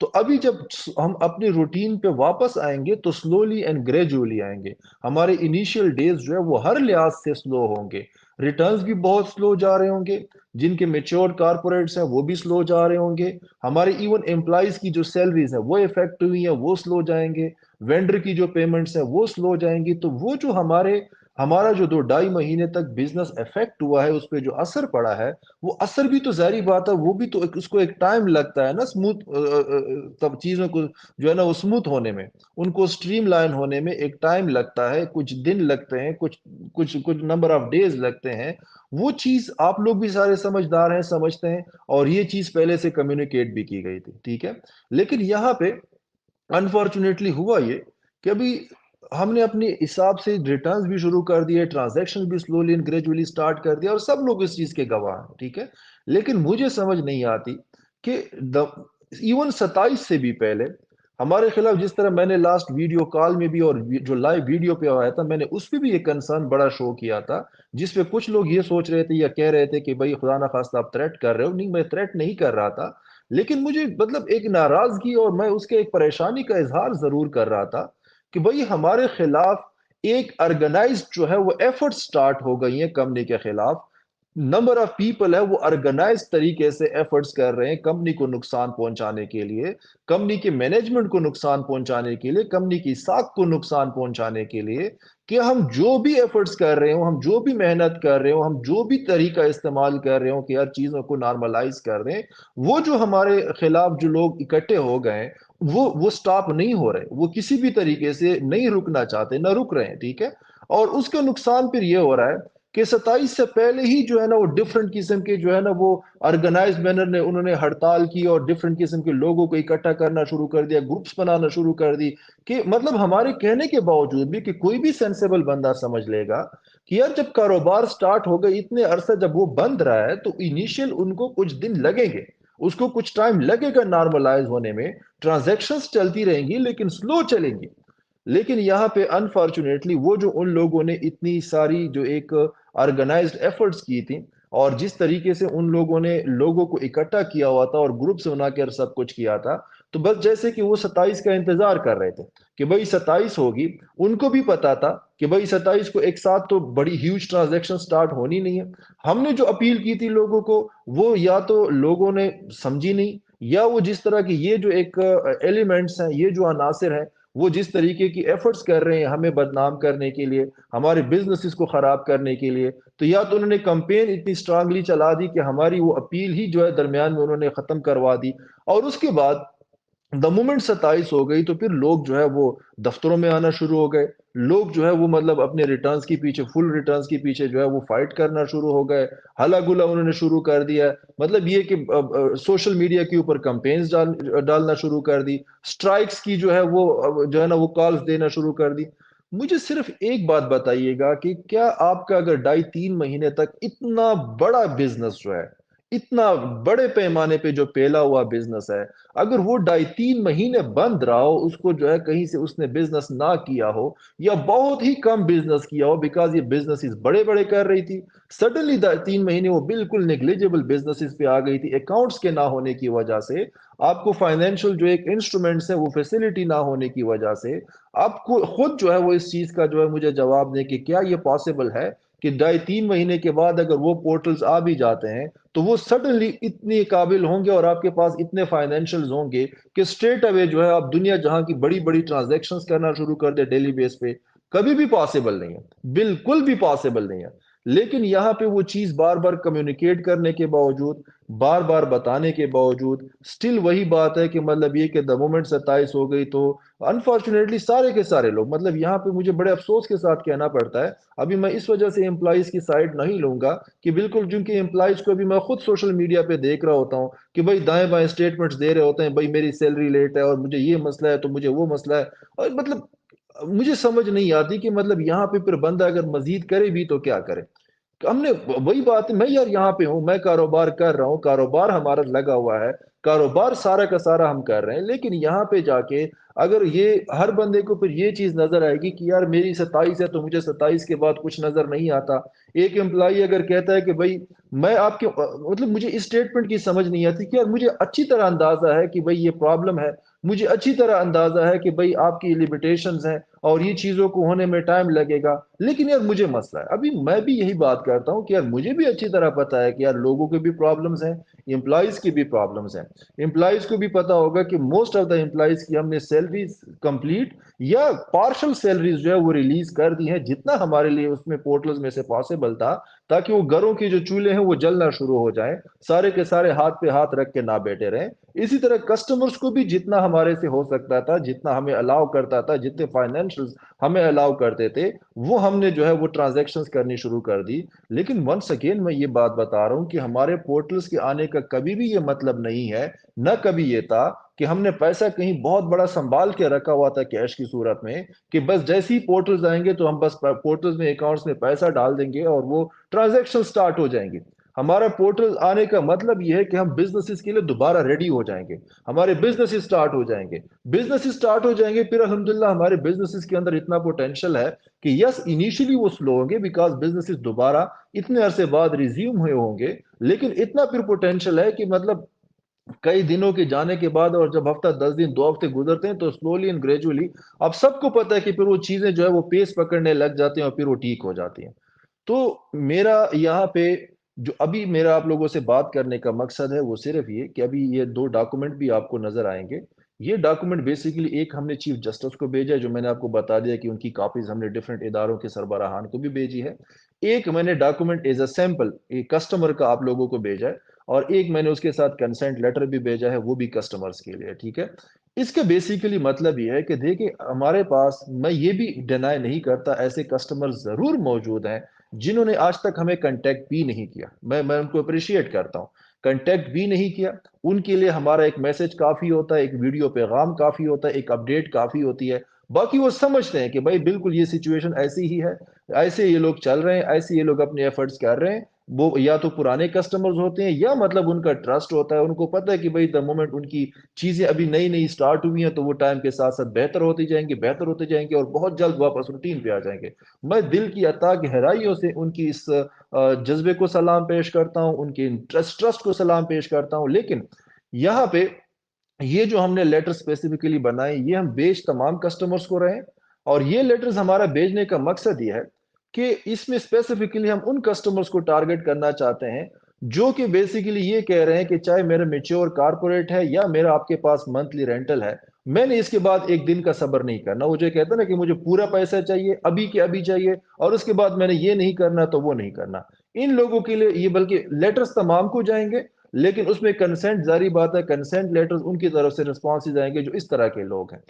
تو ابھی جب ہم اپنی روٹین پہ واپس آئیں گے تو سلولی اینڈ گریجولی آئیں گے. ہمارے انیشیل ڈیز جو ہے وہ ہر لحاظ سے سلو ہوں گے. ریٹرنز بھی بہت سلو جا رہے ہوں گے. جن کے میچور کارپوریٹس ہیں وہ بھی سلو جا رہے ہوں گے. ہمارے ایون امپلائیز کی جو سیلریز ہیں وہ افیکٹ ہوئی ہیں وہ سلو جائیں گے. وینڈر کی جو پیمنٹس ہیں وہ سلو جائیں گی. تو وہ جو ہمارا جو 2-2.5 مہینے تک بزنس افیکٹ ہوا ہے اس پہ جو اثر پڑا ہے وہ اثر بھی تو ظاہری بات ہے وہ بھی تو اس کو ایک ٹائم لگتا ہے نا اسموتھ تب چیزوں کو جو ہے نا وہ اسموتھ ہونے میں. ان کو سٹریم لائن ہونے میں ایک ٹائم لگتا ہے. کچھ دن لگتے ہیں. کچھ نمبر آف ڈیز لگتے ہیں. وہ چیز آپ لوگ بھی سارے سمجھدار ہیں سمجھتے ہیں. اور یہ چیز پہلے سے کمیونیکیٹ بھی کی گئی تھی. ٹھیک ہے. لیکن یہاں پہ انفارچونیٹلی ہوا یہ کہ ابھی ہم نے اپنے حساب سے ریٹرنز بھی شروع کر دیے. ٹرانزیکشن بھی سلولی اینڈ گریجولی سٹارٹ کر دیا اور سب لوگ اس چیز کے گواہ ہیں. ٹھیک ہے. لیکن مجھے سمجھ نہیں آتی کہ ایون 27 سے بھی پہلے ہمارے خلاف جس طرح میں نے لاسٹ ویڈیو کال میں بھی اور جو لائیو ویڈیو پہ آیا تھا میں نے اس پہ بھی ایک کنسرن بڑا شو کیا تھا جس پہ کچھ لوگ یہ سوچ رہے تھے یا کہہ رہے تھے کہ بھائی خدا نہ خواستہ آپ تھریٹ کر رہے ہو. نہیں میں تھریٹ نہیں کر رہا تھا. لیکن مجھے مطلب ایک ناراضگی اور میں اس کے ایک پریشانی کا اظہار ضرور کر رہا تھا کہ بھائی ہمارے خلاف ایک آرگنائزڈ جو ہے وہ ایفرٹ سٹارٹ ہو گئی ہیں کمپنی کے خلاف. نمبر آف پیپل ہے وہ آرگنائز طریقے سے ایفرٹس کر رہے ہیں کمپنی کو نقصان پہنچانے کے لیے, کمپنی کے مینجمنٹ کو نقصان پہنچانے کے لیے, کمپنی کی ساکھ کو نقصان پہنچانے کے لیے کہ ہم جو بھی ایفرٹس کر رہے ہوں, ہم جو بھی محنت کر رہے ہوں, ہم جو بھی طریقہ استعمال کر رہے ہوں کہ ہر چیزوں کو نارملائز کر دیں, وہ جو ہمارے خلاف جو لوگ اکٹھے ہو گئے وہ سٹاپ نہیں ہو رہے. وہ کسی بھی طریقے سے نہیں رکنا چاہتے, نہ رک رہے ہیں. ٹھیک ہے. اور اس کا نقصان پھر یہ ہو رہا ہے کہ 27 سے پہلے ہی جو ہے نا وہ ڈفرنٹ قسم کے جو ہے نا وہ آرگنائز مینر نے انہوں نے ہڑتال کی اور ڈفرنٹ قسم کے لوگوں کو اکٹھا کرنا شروع کر دیا, گروپس بنانا شروع کر دی کہ مطلب ہمارے کہنے کے باوجود بھی کہ کوئی بھی سینسیبل بندہ سمجھ لے گا کہ یار جب کاروبار سٹارٹ ہو گئے اتنے عرصہ جب وہ بند رہا ہے تو انیشیل ان کو کچھ دن لگیں گے, اس کو کچھ ٹائم لگے گا نارملائز ہونے میں. ٹرانزیکشنز چلتی رہیں گی لیکن سلو چلیں گی. لیکن یہاں پہ انفارچونیٹلی وہ جو ان لوگوں نے اتنی ساری جو ایک آرگنائزڈ ایفرٹس کی تھی اور جس طریقے سے ان لوگوں نے لوگوں کو اکٹھا کیا ہوا تھا اور گروپ سے بنا کر سب کچھ کیا تھا, تو بس جیسے کہ وہ 27 کا انتظار کر رہے تھے کہ بھائی 27 ہوگی. ان کو بھی پتا تھا کہ بھائی 27 کو ایک ساتھ تو بڑی ہیوج ٹرانزیکشن سٹارٹ ہونی نہیں ہے. ہم نے جو اپیل کی تھی لوگوں کو وہ یا تو لوگوں نے سمجھی نہیں, یا وہ جس طرح کی یہ جو ایک ایلیمنٹس ہیں, یہ جو عناصر ہیں, وہ جس طریقے کی ایفرٹس کر رہے ہیں ہمیں بدنام کرنے کے لیے, ہمارے بزنسز کو خراب کرنے کے لیے, تو یا تو انہوں نے کمپین اتنی سٹرانگلی چلا دی کہ ہماری وہ اپیل ہی جو ہے درمیان میں انہوں نے ختم کروا دی. اور اس کے بعد دا مومنٹ 27 ہو گئی تو پھر لوگ جو ہے وہ دفتروں میں آنا شروع ہو گئے. لوگ جو ہے وہ مطلب اپنے ریٹرنز کے پیچھے, فل ریٹرنز کے پیچھے جو ہے وہ فائٹ کرنا شروع ہو گئے. ہلا گلا انہوں نے شروع کر دیا. مطلب یہ کہ سوشل میڈیا کے اوپر کمپینز ڈالنا شروع کر دی, سٹرائکس کی جو ہے وہ وہ کالز دینا شروع کر دی. مجھے صرف ایک بات بتائیے گا کہ کیا آپ کا اگر 2.5-3 مہینے تک اتنا بڑا بزنس جو ہے, اتنا بڑے پیمانے پہ جو پھیلا ہوا بزنس ہے, اگر وہ 2.5-3 مہینے بند رہا ہو, اس کو جو ہے کہیں سے اس نے بزنس نہ کیا ہو یا بہت ہی کم بزنس کیا ہو, بیکاز یہ بزنس بڑے بڑے کر رہی تھی, سڈنلی 3 مہینے وہ بالکل نیگلیجیبل بزنس پہ آ گئی تھی اکاؤنٹس کے نہ ہونے کی وجہ سے, آپ کو فائنینشل جو ایک انسٹرومنٹس ہے وہ فیسلٹی نہ ہونے کی وجہ سے, آپ کو خود جو ہے وہ اس چیز کا جو ہے مجھے جواب دیں کہ کیا یہ پاسبل ہے کہ 2.5-3 مہینے کے بعد اگر وہ پورٹلز آ بھی جاتے ہیں تو وہ سڈنلی اتنے قابل ہوں گے اور آپ کے پاس اتنے فائنینشلز ہوں گے کہ اسٹریٹ اوے جو ہے آپ دنیا جہاں کی بڑی بڑی ٹرانزیکشنز کرنا شروع کر دیں ڈیلی بیس پہ. کبھی بھی پاسبل نہیں ہے, بالکل بھی پاسبل نہیں ہے. لیکن یہاں پہ وہ چیز بار بار کمیونیکیٹ کرنے کے باوجود, بار بار بتانے کے باوجود سٹل وہی بات ہے کہ مطلب یہ کہ دا مومنٹ 27 ہو گئی تو انفارچونیٹلی سارے کے سارے لوگ, مطلب یہاں پہ مجھے بڑے افسوس کے ساتھ کہنا پڑتا ہے, ابھی میں اس وجہ سے امپلائیز کی سائڈ نہیں لوں گا کہ بالکل چونکہ امپلائیز کو بھی میں خود سوشل میڈیا پہ دیکھ رہا ہوتا ہوں کہ بھائی دائیں بائیں اسٹیٹمنٹس دے رہے ہوتے ہیں, بھائی میری سیلری لیٹ ہے اور مجھے یہ مسئلہ ہے تو مجھے وہ مسئلہ ہے, اور مطلب مجھے سمجھ نہیں آتی کہ مطلب یہاں پہ پھر بندہ اگر مزید کرے بھی تو کیا کرے. ہم نے وہی بات ہے, میں یار یہاں پہ ہوں, میں کاروبار کر رہا ہوں, کاروبار ہمارا لگا ہوا ہے, کاروبار سارا کا سارا ہم کر رہے ہیں, لیکن یہاں پہ جا کے اگر یہ ہر بندے کو پھر یہ چیز نظر آئے گی کہ یار میری 27 ہے تو مجھے 27 کے بعد کچھ نظر نہیں آتا. ایک امپلائی اگر کہتا ہے کہ بھائی میں آپ کے مطلب مجھے اس اسٹیٹمنٹ کی سمجھ نہیں آتی کہ یار مجھے اچھی طرح اندازہ ہے کہ بھائی یہ پرابلم ہے، مجھے اچھی طرح اندازہ ہے کہ بھائی آپ کی لمیٹیشنز ہیں اور یہ چیزوں کو ہونے میں ٹائم لگے گا، لیکن یار مجھے مسئلہ ہے. ابھی میں بھی یہی بات کرتا ہوں کہ یار مجھے بھی اچھی طرح پتا ہے کہ یار لوگوں کے بھی پرابلمز ہیں، امپلائیز کی بھی پرابلمز ہیں. امپلائیز کو بھی پتا ہوگا کہ موسٹ آف دا امپلائیز کی ہم نے سیلریز کمپلیٹ یا پارشل سیلریز جو ہے وہ ریلیز کر دی ہیں، جتنا ہمارے لیے اس میں پورٹلز میں سے پاسبل تھا، تاکہ وہ گھروں کے جو چولہے ہیں وہ جلنا شروع ہو جائیں، سارے کے سارے ہاتھ پہ ہاتھ رکھ کے نہ بیٹھے رہیں. اسی طرح کسٹمرز کو بھی جتنا ہمارے سے ہو سکتا تھا، جتنا ہمیں الاؤ کرتا تھا، جتنے فائنینشیل ہمیں الاؤ کرتے تھے، وہ ہم نے جو ہے وہ ٹرانزیکشنز کرنی شروع کر دی. لیکن ونس اگین میں یہ بات بتا رہا ہوں کہ ہمارے پورٹلز کے آنے کا کبھی بھی یہ مطلب نہیں ہے، نہ کبھی یہ تھا کہ ہم نے پیسہ کہیں بہت بڑا سنبھال کے رکھا ہوا تھا کیش کی صورت میں، کہ بس جیسے ہی پورٹلز آئیں گے تو ہم بس پورٹلز میں اکاؤنٹس میں پیسہ ڈال دیں گے اور وہ ٹرانزیکشن سٹارٹ ہو جائیں گے. ہمارا پورٹل آنے کا مطلب یہ ہے کہ ہم بزنسز کے لیے دوبارہ ریڈی ہو جائیں گے، ہمارے بزنسز سٹارٹ ہو جائیں گے. بزنسز سٹارٹ ہو جائیں گے، پھر الحمدللہ ہمارے بزنسز کے اندر اتنا پوٹینشل ہے کہ یس انیشلی وہ سلو ہوں گے بیکاز بزنسز دوبارہ اتنے عرصے بعد ریزیوم ہوئے ہوں گے، لیکن اتنا پھر پوٹینشل ہے کہ مطلب کئی دنوں کے جانے کے بعد اور جب ہفتہ 10 دن 2 ہفتے گزرتے ہیں تو سلولی اینڈ گریجولی اب سب کو پتہ ہے کہ پھر وہ چیزیں جو ہے وہ پیس پکڑنے لگ جاتے ہیں اور پھر وہ ٹھیک ہو جاتی ہیں. تو میرا یہاں پہ جو ابھی میرا آپ لوگوں سے بات کرنے کا مقصد ہے وہ صرف یہ کہ ابھی یہ 2 ڈاکومنٹ بھی آپ کو نظر آئیں گے. یہ ڈاکومنٹ بیسیکلی ایک ہم نے چیف جسٹس کو بھیجا ہے، جو میں نے آپ کو بتا دیا کہ ان کی کاپیز ہم نے ڈیفرنٹ اداروں کے سربراہان کو بھی بھیجی ہے. ایک میں نے ڈاکومنٹ ایز اے سیمپل ایک کسٹمر کا آپ لوگوں کو بھیجا ہے، اور ایک میں نے اس کے ساتھ کنسنٹ لیٹر بھی بھیجا ہے، وہ بھی کسٹمرز کے لیے. ٹھیک ہے، اس کا بیسیکلی مطلب یہ ہے کہ دیکھیں ہمارے پاس، میں یہ بھی ڈینائی نہیں کرتا، ایسے کسٹمر ضرور موجود ہیں جنہوں نے آج تک ہمیں کنٹیکٹ بھی نہیں کیا. میں ان کو اپریشیٹ کرتا ہوں، کنٹیکٹ بھی نہیں کیا. ان کے لیے ہمارا ایک میسج کافی ہوتا ہے، ایک ویڈیو پیغام کافی ہوتا ہے، ایک اپڈیٹ کافی ہوتی ہے. باقی وہ سمجھتے ہیں کہ بھائی بالکل یہ سچویشن ایسی ہی ہے، ایسے یہ لوگ چل رہے ہیں، ایسے یہ لوگ اپنے ایفرٹس کر رہے ہیں. وہ یا تو پرانے کسٹمرز ہوتے ہیں یا مطلب ان کا ٹرسٹ ہوتا ہے، ان کو پتہ ہے کہ بھائی دا مومنٹ ان کی چیزیں ابھی نئی نئی سٹارٹ ہوئی ہیں تو وہ ٹائم کے ساتھ ساتھ بہتر ہوتی جائیں گے، بہتر ہوتے جائیں گے اور بہت جلد واپس روٹین پہ آ جائیں گے. میں دل کی عطا گہرائیوں سے ان کی اس جذبے کو سلام پیش کرتا ہوں، ان کے ٹرسٹ کو سلام پیش کرتا ہوں. لیکن یہاں پہ یہ جو ہم نے لیٹر اسپیسیفکلی بنائے یہ ہم بیچ تمام کسٹمرز کو رہے ہیں، اور یہ لیٹرز ہمارا بھیجنے کا مقصد یہ ہے کہ اس میں اسپیسیفکلی ہم ان کسٹمرز کو ٹارگٹ کرنا چاہتے ہیں جو کہ بیسیکلی یہ کہہ رہے ہیں کہ چاہے میرا میچور کارپوریٹ ہے یا میرا آپ کے پاس منتھلی رینٹل ہے، میں نے اس کے بعد ایک دن کا صبر نہیں کرنا. وہ جو کہتا ہے نا کہ مجھے پورا پیسہ چاہیے ابھی کے ابھی چاہیے اور اس کے بعد میں نے یہ نہیں کرنا تو وہ نہیں کرنا. ان لوگوں کے لیے یہ بلکہ لیٹرز تمام کو جائیں گے، لیکن اس میں کنسنٹ، ظاہری بات ہے کنسنٹ لیٹرز ان کی طرف سے رسپانسز آئیں گے جو اس طرح کے لوگ ہیں.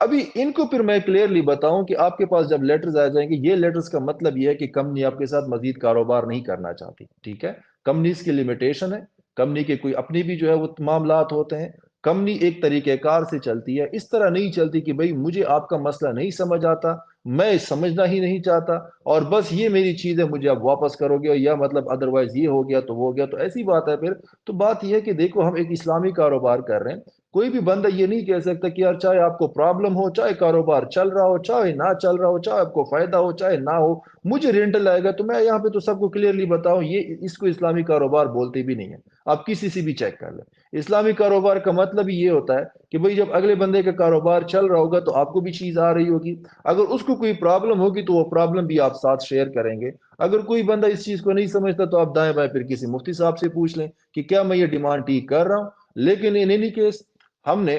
ابھی ان کو پھر میں کلیئرلی بتاؤں کہ آپ کے پاس جب لیٹرز آ جائیں گے، یہ لیٹرز کا مطلب یہ ہے کہ کمپنی آپ کے ساتھ مزید کاروبار نہیں کرنا چاہتی. ٹھیک ہے، کمپنیز کی لمیٹیشن ہے، کمپنی کے کوئی اپنی بھی جو ہے وہ معاملات ہوتے ہیں. کمپنی ایک طریقہ کار سے چلتی ہے، اس طرح نہیں چلتی کہ بھئی مجھے آپ کا مسئلہ نہیں سمجھ آتا، میں سمجھنا ہی نہیں چاہتا اور بس یہ میری چیز ہے مجھے آپ واپس کرو گے یا مطلب ادروائز یہ ہو گیا تو وہ ہو گیا تو ایسی بات ہے. پھر تو بات یہ ہے کہ دیکھو ہم ایک اسلامی کاروبار کر رہے ہیں، کوئی بھی بندہ یہ نہیں کہہ سکتا کہ یار چاہے آپ کو پرابلم ہو، چاہے کاروبار چل رہا ہو، چاہے نہ چل رہا ہو، چاہے آپ کو فائدہ ہو چاہے نہ ہو، مجھے رینٹل آئے گا. تو میں یہاں پہ تو سب کو کلیئرلی بتاؤں یہ اس کو اسلامی کاروبار بولتے بھی نہیں ہے. آپ کسی سے بھی چیک کر لیں، اسلامی کاروبار کا مطلب ہی یہ ہوتا ہے کہ بھئی جب اگلے بندے کا کاروبار چل رہا ہوگا تو آپ کو بھی چیز آ رہی ہوگی، اگر اس کو کوئی پرابلم ہوگی تو وہ پرابلم بھی آپ ساتھ شیئر کریں گے. اگر کوئی بندہ اس چیز کو نہیں سمجھتا تو آپ دائیں بائیں پھر کسی مفتی صاحب سے پوچھ لیں کہ کیا میں یہ ڈیمانڈ ٹھیک کر رہا ہوں. لیکن ان اینی کیس ہم نے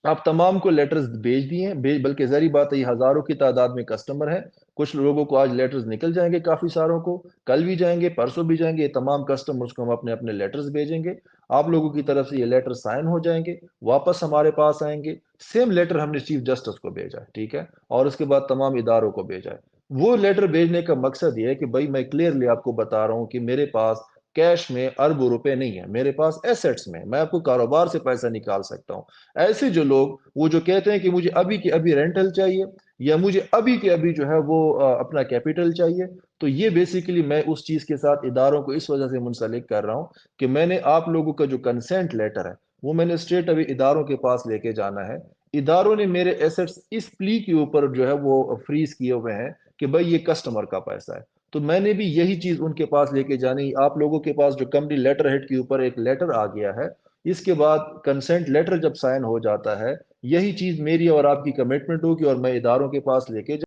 آپ تمام کو لیٹرز بھیج دیے ہیں، بلکہ ظاہری بات ہے یہ ہزاروں کی تعداد میں کسٹمر ہیں. کچھ لوگوں کو آج لیٹرز نکل جائیں گے، کافی ساروں کو کل بھی جائیں گے، پرسوں بھی جائیں گے. یہ تمام کسٹمرز کو ہم اپنے اپنے لیٹرز بھیجیں گے، آپ لوگوں کی طرف سے یہ لیٹر سائن ہو جائیں گے، واپس ہمارے پاس آئیں گے. سیم لیٹر ہم نے چیف جسٹس کو بھیجا ہے، ٹھیک ہے، اور اس کے بعد تمام اداروں کو بھیجا ہے. وہ لیٹر بھیجنے کا مقصد یہ ہے کہ بھائی میں کلیئرلی آپ کو بتا رہا ہوں کہ میرے پاس کیش میں اربوں روپے نہیں ہے، میرے پاس ایسٹس میں آپ کو کاروبار سے پیسہ نکال سکتا ہوں. ایسے جو لوگ وہ جو کہتے ہیں کہ مجھے ابھی کے ابھی رینٹل چاہیے یا مجھے ابھی کے ابھی جو ہے وہ اپنا کیپٹل چاہیے، تو یہ بیسیکلی میں اس چیز کے ساتھ اداروں کو اس وجہ سے منسلک کر رہا ہوں کہ میں نے آپ لوگوں کا جو کنسنٹ لیٹر ہے وہ میں نے اسٹریٹ ابھی اداروں کے پاس لے کے جانا ہے. اداروں نے میرے ایسٹس اس پلی کے اوپر جو ہے وہ فریز کیے ہوئے ہیں کہ بھائی یہ کسٹمر کا پیسہ ہے، تو میں نے بھی یہی چیز ان کے پاس لے کے جانی۔ آپ لوگوں کے پاس جو کمپنی لیٹر ہیڈ کے اوپر ایک لیٹر آ گیا ہے، اس کے بعد کنسنٹ لیٹر جب سائن ہو جاتا ہے، یہی چیز میری اور آپ کی کمٹمنٹ ہوگی اور میں اداروں کے پاس لے کے